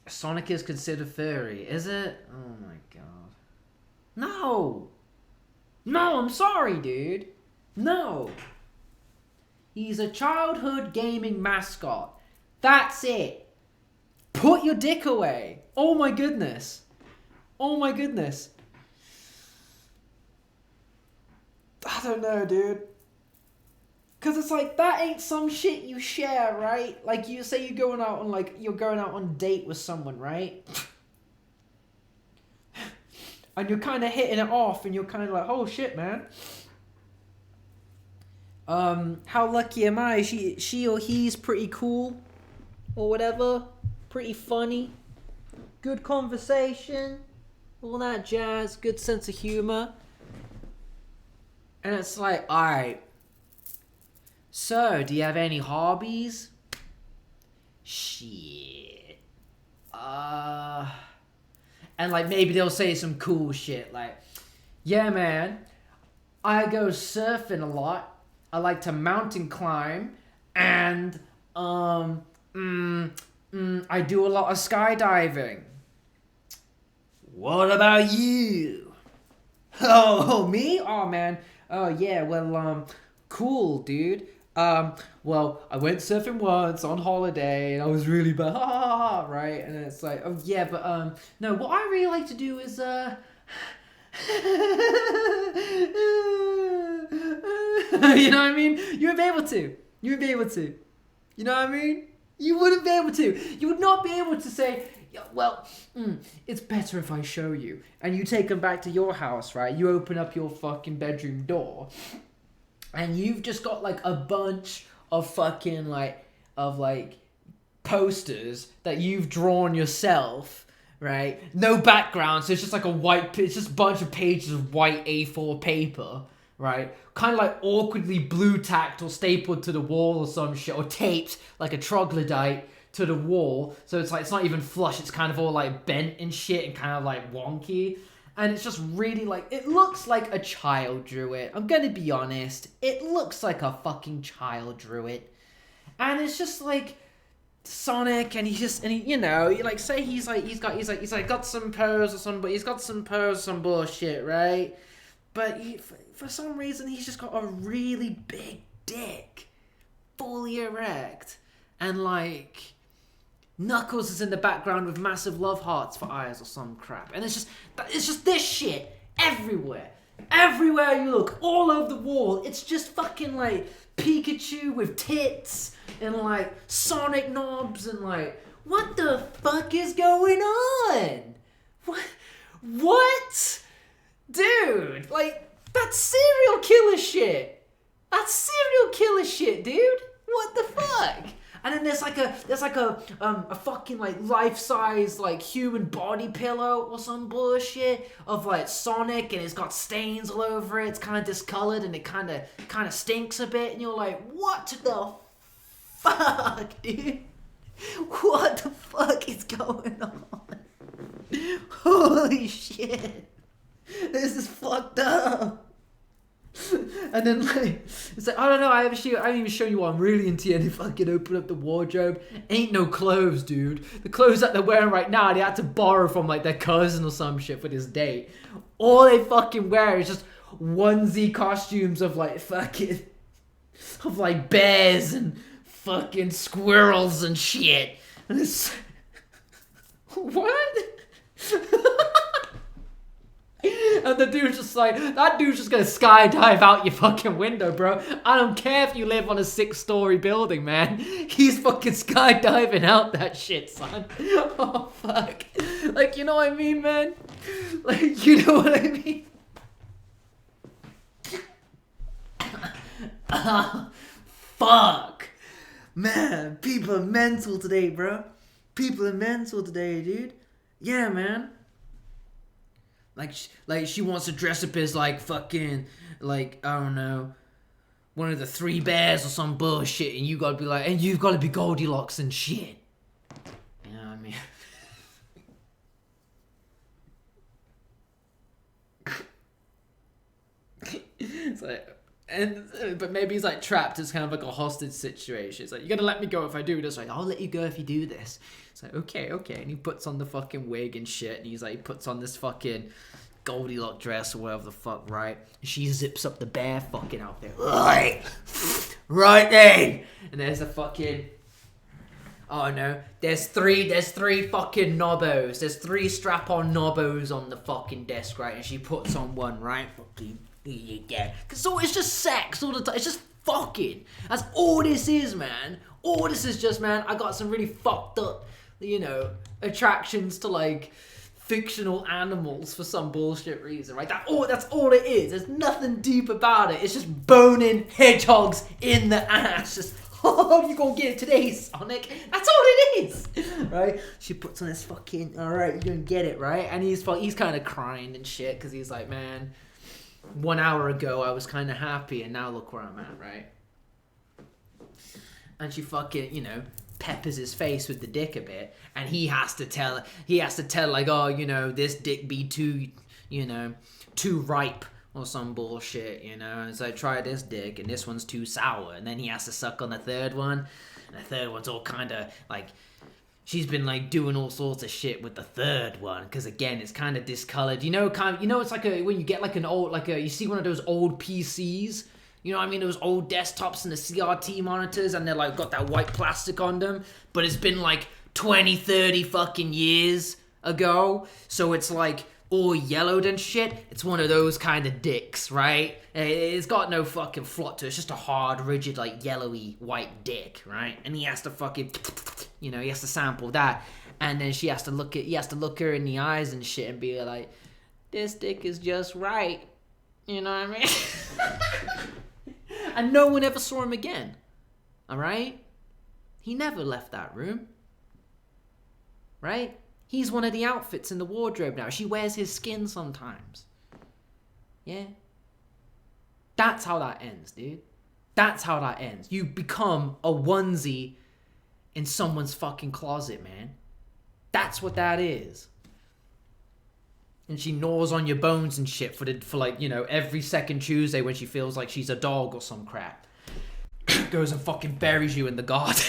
Sonic is considered furry, is it? Oh my god. No! No, I'm sorry, dude. No. He's a childhood gaming mascot. That's it. Put your dick away. Oh my goodness. Oh my goodness. I don't know, dude. Cause it's like, that ain't some shit you share, right? Like, you say you're going out on a date with someone, right? And you're kind of hitting it off, and you're kind of like, oh shit, man. How lucky am I? She or he's pretty cool, or whatever. Pretty funny. Good conversation. All that jazz. Good sense of humor. And it's like, alright. So, do you have any hobbies? Shit. And like, maybe they'll say some cool shit like, yeah, man, I go surfing a lot. I like to mountain climb. And, I do a lot of skydiving. What about you? Oh, me? Oh, man. Oh, yeah, well, cool, dude. Well, I went surfing once on holiday, and I was really bad, right? And it's like, oh yeah, but no, what I really like to do is you know what I mean? You would be able to. You would be able to. You know what I mean? You wouldn't be able to. You would not be able to say, yeah, well, it's better if I show you. And you take them back to your house, right? You open up your fucking bedroom door. And you've just got like a bunch of fucking posters that you've drawn yourself, right? No background, so it's just like it's just a bunch of pages of white A4 paper, right? Kind of like awkwardly blue tacked or stapled to the wall or some shit, or taped like a troglodyte to the wall. So it's like, it's not even flush, it's kind of all like bent and shit and kind of like wonky. And it's just really like, it looks like a child drew it. I'm gonna be honest. It looks like a fucking child drew it. And it's just like Sonic, and you know, like, say he's got some pose or some, but he's got some pose, some bullshit, right? But for some reason, he's just got a really big dick. Fully erect. And like, Knuckles is in the background with massive love hearts for eyes or some crap. And it's just this shit everywhere. Everywhere you look, all over the wall, it's just fucking like Pikachu with tits and like Sonic knobs and like, what the fuck is going on? What? Dude, like, that's serial killer shit. That's serial killer shit, dude. What the fuck? And then there's like a fucking like life-size like human body pillow or some bullshit of like Sonic, and it's got stains all over it. It's kind of discolored and it kind of stinks a bit, and you're like, what the fuck, dude? What the fuck is going on? Holy shit. This is fucked up. And then like, it's like, I don't know, I haven't even shown you what I'm really into yet. They fucking open up the wardrobe. Ain't no clothes, dude. The clothes that they're wearing right now, they had to borrow from like their cousin or some shit for this date. All they fucking wear is just onesie costumes of like fucking, of like bears and fucking squirrels and shit. And it's, what? And the dude's just like, that dude's just gonna skydive out your fucking window, bro. I don't care if you live on a 6-story building, man. He's fucking skydiving out that shit, son. Oh, fuck. Like, you know what I mean, man? Like, you know what I mean? Fuck. Man, people are mental today, bro. People are mental today, dude. Yeah, man. Like she wants to dress up as like fucking, like, I don't know, one of the 3 bears or some bullshit, and you gotta be like, and you've gotta be Goldilocks and shit. You know what I mean? It's like, But maybe he's like trapped. It's kind of like a hostage situation. It's like, you're gonna let me go if I do this. Like, I'll let you go if you do this. It's like, okay. And he puts on the fucking wig and shit. And he's like, he puts on this fucking Goldilocks dress or whatever the fuck, right? And she zips up the bear fucking outfit. Right then. And there's a fucking... Oh no, there's three fucking knobbos. There's 3 strap-on knobbos on the fucking desk, right? And she puts on one, right? Fucking... Yeah, cause so it's just sex all the time. It's just fucking. That's all this is, man. All this is just, man. I got some really fucked up, you know, attractions to like fictional animals for some bullshit reason, right? That's all it is. There's nothing deep about it. It's just boning hedgehogs in the ass. Just, oh, you gonna get it today, Sonic? That's all it is, right? She puts on this fucking. All right, you gonna get it, right? And he's kind of crying and shit because he's like, man. 1 hour ago, I was kind of happy, and now look where I'm at, right? And she fucking, you know, peppers his face with the dick a bit, and he has to tell, like, oh, you know, this dick be too, you know, too ripe or some bullshit, you know? And so I try this dick, and this one's too sour, and then he has to suck on the third one, and the third one's all kind of, like... She's been like doing all sorts of shit with the third one because again it's kind of discolored. You know, it's like when you get like an old you see one of those old PCs. You know what I mean? Those old desktops and the CRT monitors, and they're like got that white plastic on them, but it's been like 20, 30 fucking years ago, so it's like all yellowed and shit. It's one of those kind of dicks, right? It's got no fucking flot to it. It's just a hard, rigid, like yellowy white dick, right? And he has to fucking, you know, he has to sample that, and then he has to look her in the eyes and shit and be like, this dick is just right. You know what I mean? And no one ever saw him again. All right? He never left that room. Right? He's one of the outfits in the wardrobe now. She wears his skin sometimes. Yeah? That's how that ends, dude. That's how that ends. You become a onesie in someone's fucking closet, man. That's what that is. And she gnaws on your bones and shit for like, you know, every second Tuesday when she feels like she's a dog or some crap. Goes and fucking buries you in the garden.